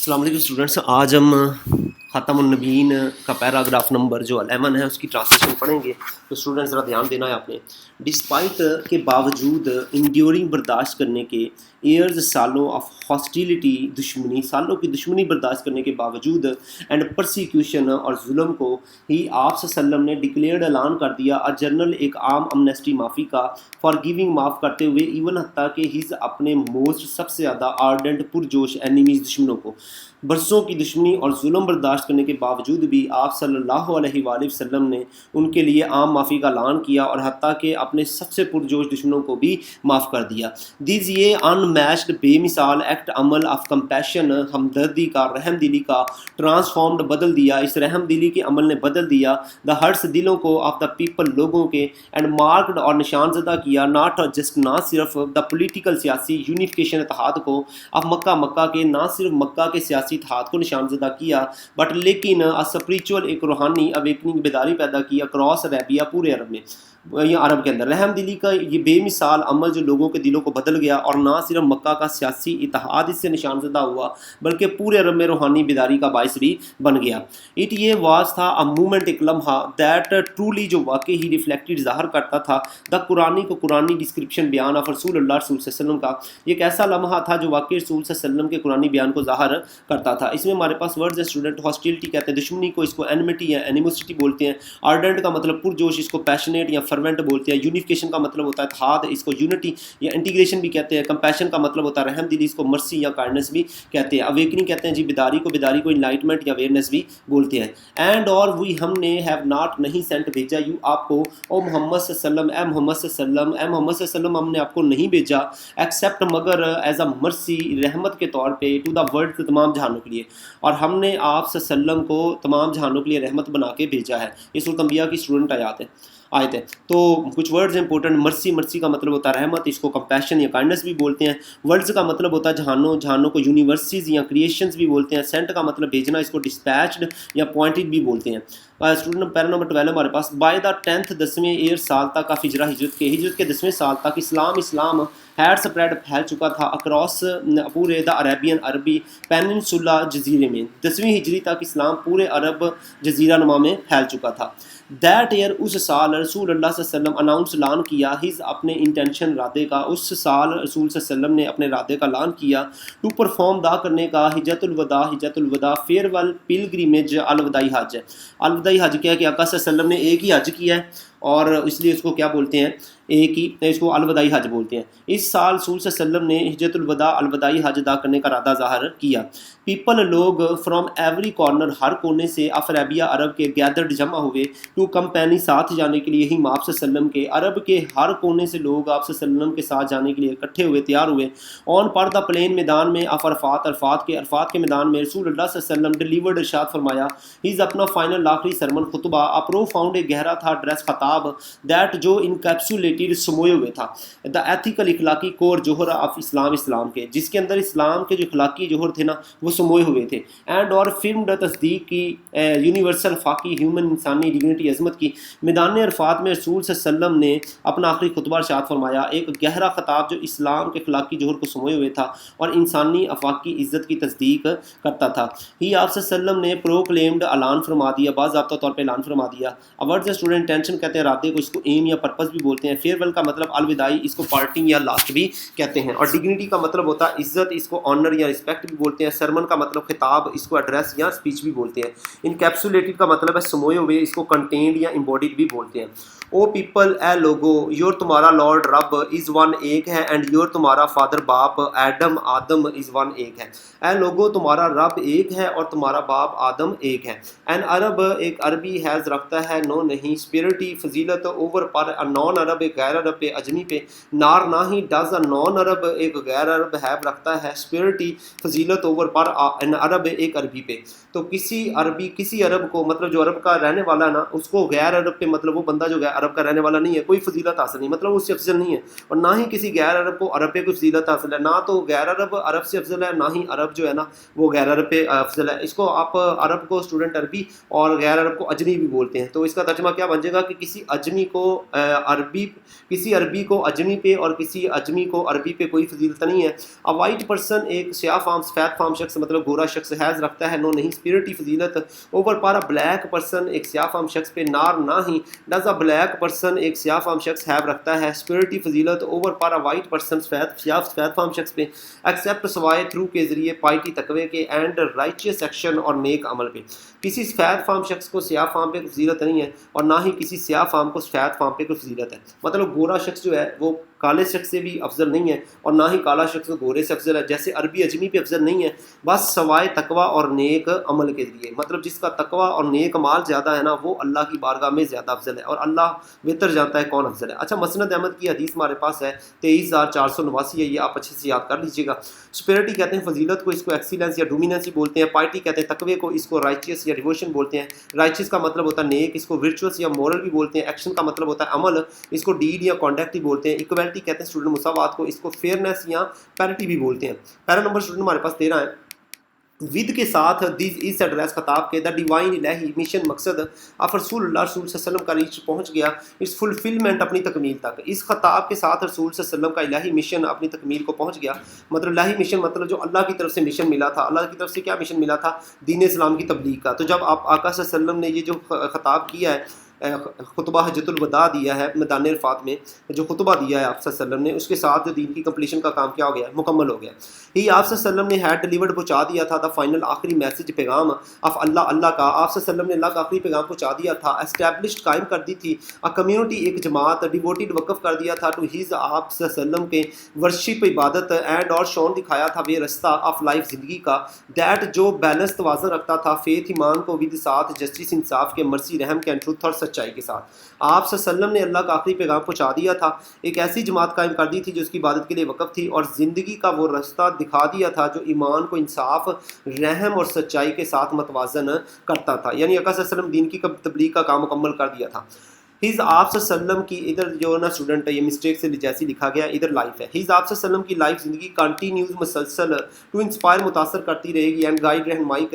السلام علیکم اسٹوڈنٹس، آج ہم خاتم النبیین کا پیراگراف نمبر جو 11 ہے اس کی ٹرانسلیشن پڑھیں گے. تو اسٹوڈنٹس ذرا دھیان دینا ہے آپ نے. ڈسپائٹ کے باوجود انڈیورنگ برداشت کرنے کے ایئرز سالوں آف ہاسٹیلٹی دشمنی سالوں کی دشمنی برداشت کرنے کے باوجود اینڈ پرسیکیوشن اور ظلم کو ہی آپ صلی اللہ علیہ وسلم نے ڈکلیئرڈ اعلان کر دیا جنرل ایک عام امنیسٹی معافی کا فار گیونگ معاف کرتے ہوئے ایون حتیٰ کہ ہز اپنے موسٹ سب سے زیادہ آرڈنٹ پرجوش اینیمیز دشمنوں کو برسوں کی دشمنی اور ظلم برداشت کرنے کے باوجود بھی آپ صلی اللہ علیہ وآلہ وسلم نے ان کے لیے عام معافی کا اعلان کیا اور حتیٰ کہ اپنے سب سے پرجوش دشمنوں کو بھی معاف کر دیا. دیز یہ ان میچڈ بے مثال ایکٹ عمل آف کمپیشن ہمدردی کا رحم دلی کا ٹرانسفارمڈ بدل دیا. اس رحم دلی کے عمل نے بدل دیا دا ہرٹس دلوں کو آف دا پیپل لوگوں کے اینڈ مارکڈ اور نشان زدہ کیا ناٹ جسٹ نہ صرف دا پولیٹیکل سیاسی یونیفیکیشن اتحاد کو آف مکہ کے نہ صرف مکہ کے سیاسی اتحاد کو نشان زدہ کیا بٹ لیکن اسپریچول ایک روحانی اویکننگ بیداری پیدا کی اکراس عربیہ پورے عرب میں یا عرب کے اندر. رحم دلی کا یہ بے مثال عمل جو لوگوں کے دلوں کو بدل گیا اور نہ صرف مکہ کا سیاسی اتحاد اس سے نشان زدہ ہوا بلکہ پورے عرب میں روحانی بیداری کا باعث بھی بن گیا. اٹ یہ واز تھا اے مومنٹ ایک لمحہ دیٹ ٹرولی جو واقعی ہی ریفلیکٹڈ ظاہر کرتا تھا دا قرآنی کو قرآنی ڈسکرپشن بیان آف رسول اللہ صلی اللہ علیہ وسلم کا. یہ ایک ایسا لمحہ تھا جو واقعی رسول صلی اللہ علیہ وسلم کے قرآنی بیان کو ظاہر کرتا تھا. اس میں ہمارے پاس ورڈز ہے اسٹوڈنٹ. ہاسٹیلٹی کہتے ہیں دشمنی کو, اس کو اینمٹی یا اینیموسٹی بولتے ہیں. آرڈنٹ کا مطلب پرجوش, اس کو پیشنیٹ یا فرونٹ بولتے ہیں. یونیفیکیشن کا مطلب ہوتا ہے اتحاد, اس کو یونٹی یا انٹیگریشن بھی کہتے ہیں. کمپیشن کا مطلب ہوتا ہے رحم دلی, اس کو مرسی یا کائنڈنس بھی کہتے ہیں. اویکننگ کہتے ہیں جی بیداری کو انلائٹمنٹ یا اویئرنیس بھی بولتے ہیں. اینڈ اور وی ہم نے ہیو ناٹ نہیں سینٹ بھیجا یو آپ کو او محمد صلی اللہ علیہ وسلم, اے محمد صلی اللہ علیہ وسلم, اے محمد صلی اللہ علیہ وسلم ہم نے آپ کو نہیں بھیجا ایکسیپٹ مگر ایز اے مرسی رحمت کے طور پہ ٹو دا ورلڈ تمام جہانوں کے لیے. اور ہم نے آپ صلی اللہ علیہ وسلم کو تمام جہانوں کے لیے رحمت بنا کے بھیجا ہے. یہ سورۃ انبیاء کی اسٹوڈنٹ آیت ہے. تو کچھ ورڈز امپورٹنٹ. مرسی کا مطلب ہوتا ہے رحمت, اس کو کمپیشن یا کائنڈنس بھی بولتے ہیں. ورڈز کا مطلب ہوتا ہے جہانوں کو یونیورسز یا کریشنز بھی بولتے ہیں. سینٹ کا مطلب بھیجنا, اس کو ڈسپیچڈ یا پوائنٹڈ بھی بولتے ہیں. اسٹوڈنٹ پیرا نمبر 12 ہمارے پاس. بائی دا 10th 10ویں ایئر سال تک کا ہجرہ ہجرت کے 10ویں سال تک اسلام ہیڈ سپریڈ پھیل چکا تھا اکراس پورے دا عربین عربی پیننسولا جزیرے میں. 10ویں ہجری تک اسلام پورے عرب جزیرہ نما میں پھیل چکا تھا. دیٹ ایئر اس سال رسول اللہ صلی اللہ علیہ وسلم اناؤنس اعلان کیا ہز اپنے انٹینشن ارادے کا. اس سال رسول صلی اللہ علیہ وسلم نے اپنے ارادے کا اعلان کیا ٹو پرفارم دا کرنے کا حجۃ الوداع فیئر ویل پلگریمیج الوداعی حج. الوداعی حج کیا کہ آقا صلی اللہ علیہ وسلم نے ایک ہی حج کیا ہے اور اس لیے اس کو کیا بولتے ہیں, ایک ہی, اس کو الوداعی حج بولتے ہیں. اس سال رسول صلی اللہ علیہ وسلم نے حجۃ الوداع الوداعی حج ادا کرنے کا ارادہ ظاہر کیا. پیپل لوگ فرام ایوری کارنر ہر کونے سے آف عربیہ عرب کے گیدرڈ جمع ہوئے ٹو کمپینی ساتھ جانے کے لیے. ہی آپ صلی اللہ علیہ وسلم کے عرب کے ہر کونے سے لوگ آپ صلی اللہ علیہ وسلم کے ساتھ جانے کے لیے اکٹھے ہوئے, تیار ہوئے. آن پر دا پلین میدان میں آف عرفات کے میدان میں رسول اللہ صلی اللہ علیہ وسلم ڈیلیورڈ ارشاد فرمایا ہیز اپنا فائنل آخری سرمن خطبہ اپرو فاؤنڈ ایک گہرا تھا ڈریس خطاب دیٹ جو انکیپسولیٹڈ سموئے ہوئے تھا دا ایتھیکل اخلاقی کور جوہر آف اسلام کے, جس کے اندر اسلام کے جو اخلاقی جوہر تھے نا وہ سموئے ہوئے تھے. اینڈ اور فلمڈ تصدیق کی یونیورسل فاقی ہیومن انسانی ڈگنیٹی عظمت کی. میدان عرفات میں رسول صلی اللہ علیہ وسلم نے اپنا آخری خطبہ ارشاد فرمایا, ایک گہرا خطاب جو اسلام کے اخلاقی جوہر کو سموئے ہوئے تھا اور انسانی افاقی عزت کی تصدیق کرتا تھا. ہی آپ صلی اللہ علیہ وسلم نے پروکلیمڈ اعلان فرما دیا, باضابطہ طور پہ اعلان فرما دیا. ورڈز اسٹوڈنٹ انٹینشن کہتے ہیں ارادے کو, اس کو ایم یا پرپز بھی بولتے ہیں. فیئر ویل کا مطلب الوداعی, اس کو پارٹنگ یا لاسٹ بھی کہتے ہیں. اور ڈگنیٹی کا مطلب ہوتا ہے عزت, اس کو آنر یا رسپیکٹ بھی بولتے ہیں. سرمن کا مطلب خطاب, اس کو ایڈریس یا اسپیچ بھی بولتے ہیں. انکیپسولیٹڈ کا مطلب ہے سموئے ہوئے, اس کو کنٹینڈ یا امبوڈیڈ بھی بولتے ہیں. او پیپل اے لوگو یور تمہارا لارڈ رب از ون ایک ہے اینڈ یور تمہارا فادر باپ آدم از ون ایک ہے. اے لوگو تمہارا رب ایک ہے اور تمہارا باپ آدم ایک ہے. این عرب ایک عربی حیض رکھتا ہے نو نہیں اسپیرٹی فضیلت اوور پر نان عرب ایک غیر عرب پہ اجمی پہ نار نہ ہی ڈز نان عرب ایک غیر عرب حیب رکھتا ہے اسپیرٹی فضیلت اوور پر ان عرب ایک عربی پہ. تو کسی عرب کو مطلب جو عرب کا رہنے والا ہے نا اس کو غیر عرب پہ مطلب وہ بندہ جو عرب کا رہنے والا نہیں ہے کوئی فضیلت حاصل نہیں، مطلب اس سے افضل نہیں ہے، اور نہ ہی کسی غیر عرب کو عرب پہ کوئی فضیلت حاصل ہے، نہ تو غیر عرب عرب سے افضل ہے، نہ ہی عرب جو ہے نا وہ غیر عرب پہ افضل ہے۔ اس کو آپ عرب کو اسٹوڈنٹ عربی اور غیر عرب کو اجمی بھی بولتے ہیں، تو اس کا ترجمہ کیا بن جائے گا کہ کسی عربی کو اجمی پہ اور کسی اجمی کو عربی پہ کوئی فضیلت نہیں ہے۔ A white person ایک سیاہ فام سفید فام شخص مطلب گورا شخص حیض رکھتا ہے، نو نہیں اسپیرٹی فضیلت اوور پارا بلیک پرسن ایک سیاہ فام شخص پہ نار نہ he does a black person ایک سیاہ فام شخص ہیو رکھتا ہے اسپیرٹی فضیلت اوور پارا وائٹ پرسن سفید فام شخص پہ ایکسیپٹ سوائے تھرو کے ذریعے پائٹی تقوی کے اینڈ رائچیس ایکشن اور نیک عمل پہ۔ کسی سفید فام شخص کو سیاہ فام پہ کوئی فضیلت نہیں ہے اور نہ ہی کسی سیاہ فام کو سفید فام پہ کوئی فضیلت ہے، مطلب گورا شخص جو ہے وہ کالے شخص سے بھی افضل نہیں ہے اور نہ ہی کالا شخص گورے سے افضل ہے، جیسے عربی اجمی پہ افضل نہیں ہے، بس سوائے تقوی اور نیک عمل کے ذریعے، مطلب جس کا تقوی اور نیک مال زیادہ ہے نا وہ اللہ کی بارگاہ میں زیادہ افضل ہے اور اللہ بہتر جانتا ہے کون افضل ہے۔ اچھا، مسند احمد کی حدیث ہمارے پاس ہے 23,489 ہے، یہ آپ اچھے سے یاد کر لیجیے گا۔ سپیرٹی کہتے ہیں فضیلت کو، اس کو ایکسیلنس یا ڈومیننسی بولتے ہیں۔ پائٹی کہتے ہیں تقوی کو، اس کو رائچیس یا ڈیووشن بولتے ہیں۔ رائچیس کا مطلب ہوتا ہے نیک، اس کو ورچوس یا مورل بھی بولتے ہیں۔ ایکشن کا مطلب ہوتا ہے عمل، اس کو ڈیڈ یا کانڈکٹ بھی بولتے ہیں۔ ایکویلٹی کہتے ہیں اسٹوڈنٹ مساوات کو، اس کو فیئرنیس یا پیرٹی بھی بولتے ہیں۔ پہلا نمبر اسٹوڈنٹ ہمارے پاس 13 ہے، ود کے ساتھ دیز اس ایڈریس خطاب کے دا ڈیوائن الہی مشن مقصد آف رسول اللہ صلی اللہ علیہ وسلم کا ریچ پہنچ گیا اس فلفلمنٹ اپنی تکمیل تک۔ اس خطاب کے ساتھ رسول صلی اللہ علیہ وسلم کا الہی مشن اپنی تکمیل کو پہنچ گیا، مطلب الہی مشن مطلب جو اللہ کی طرف سے مشن ملا تھا۔ اللہ کی طرف سے کیا مشن ملا تھا؟ دین اسلام کی تبلیغ کا۔ تو جب آپ آقا صلی اللہ علیہ وسلم نے یہ جو خطاب کیا ہے، خطبہ حجۃ الوداع دیا ہے میدان عرفات میں، جو خطبہ دیا ہے آپ صلی اللہ علیہ وسلم نے، اس کے ساتھ جو دین کی کمپلیشن کا کام کیا ہو گیا، مکمل ہو گیا۔ ہی آپ صلی اللہ علیہ وسلم نے ہیڈ ڈیلیورڈ پہنچا دیا تھا دا فائنل آخری میسج پیغام آف اللہ کا۔ آپ صلی اللہ علیہ وسلم نے اللہ کا آخری پیغام پہنچا دیا تھا۔ اسٹیبلشڈ قائم کر دی تھی کمیونٹی ایک جماعت، ڈیووٹیڈ وقف کر دیا تھا ٹو ہیز آپ صلی اللہ علیہ وسلم کے ورشپ عبادت اینڈ اور شون دکھایا تھا وہ رستہ آف لائف زندگی کا دیٹ جو بیلنس توازن رکھتا تھا فیتھ ایمان کو ود ساتھ جسٹس انصاف کے، مرسی رحم کے، ٹروتھ اور سچائی کے ساتھ۔ آپ صلی اللہ علیہ وسلم نے اللہ کا آخری پیغام پہنچا دیا تھا، ایک ایسی جماعت قائم کر دی تھی جو اس کی عبادت کے لیے وقف تھی اور زندگی کا وہ رستہ دکھا دیا تھا جو ایمان کو انصاف، رحم اور سچائی کے ساتھ متوازن کرتا تھا، یعنی آقا صلی اللہ علیہ وسلم دین کی تبلیغ کا کام مکمل کر دیا تھا۔ ہز آپ صلی اللہ علیہ وسلم کی، ادھر جو نا اسٹوڈنٹ ہے یہ مسٹیک سے جیسی لکھا گیا، ادھر لائف ہے۔ ہز آپ صلی اللہ علیہ وسلم کی لائف زندگی کنٹینیوز مسلسل ٹو انسپائر متاثر کرتی رہے گی اینڈ گائیڈ رہنمائی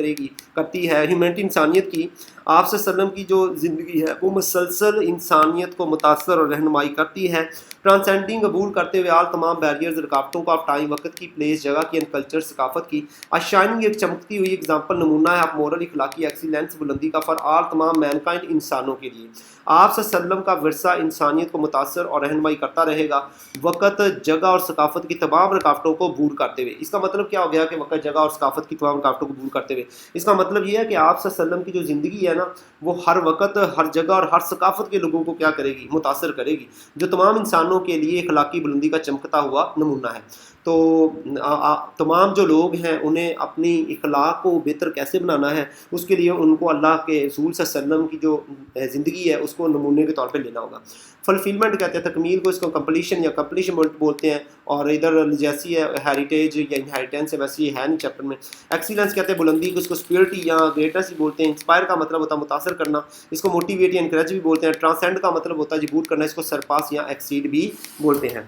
کرتی ہے ہیومینٹی انسانیت کی۔ آپ صلی اللہ علیہ وسلم کی جو زندگی ہے وہ مسلسل انسانیت کو متاثر اور رہنمائی کرتی ہے، ٹرانسینڈنگ عبور کرتے ہوئے تمام بیریئرز رکاوٹوں کو، آپ ٹائم وقت کی، پلیس جگہ کی، اینڈ کلچر ثقافت کی۔ شائننگ ایک چمکتی ہوئی اگزامپل نمونہ ہے آپ مورل اخلاقی ایکسیلنس بلندی کا فار آل تمام مین کائنڈ انسانوں کے لیے۔ آپ صلی اللہ علیہ وسلم کا ورثہ انسانیت کو متاثر اور رہنمائی کرتا رہے گا وقت، جگہ اور ثقافت کی تمام رکاوٹوں کو عبور کرتے ہوئے۔ اس کا مطلب کیا ہو گیا کہ وقت، جگہ اور ثقافت کی تمام رکاوٹوں کو عبور کرتے ہوئے، اس کا مطلب یہ ہے کہ آپ صلی اللہ علیہ وسلم کی جو زندگی ہے نا وہ ہر وقت، ہر جگہ اور ہر ثقافت کے لوگوں کو کیا کرے گی؟ متاثر کرے گی، جو تمام انسانوں کے لیے اخلاقی بلندی کا چمکتا ہوا نمونہ ہے۔ تو تمام جو لوگ ہیں انہیں اپنی اخلاق کو بہتر کیسے بنانا ہے، اس کے لیے ان کو اللہ کے رسول صلی اللہ علیہ وسلم کی جو زندگی ہے اس کو نمونے کے طور پہ لینا ہوگا۔ فلفلمنٹ کہتے ہیں تکمیل کو، اس کو کمپلیشن یا کمپلیشن بولتے ہیں، اور ادھر جیسی ہے ہیریٹیج یا انہیریٹنس ہے ویسے یہ ہے نہیں چیپٹر میں۔ ایکسیلنس کہتے ہیں بلندی کو، اس کو اسپیرٹی یا گریٹنس بھی بولتے ہیں۔ انسپائر کا مطلب ہوتا ہے متاثر کرنا، اس کو موٹیویٹ یا انکریج بھی بولتے ہیں۔ ٹرانسینڈ کا مطلب ہوتا ہے جبور کرنا، اس کو سرپاس یا ایکسیڈ بھی بولتے ہیں۔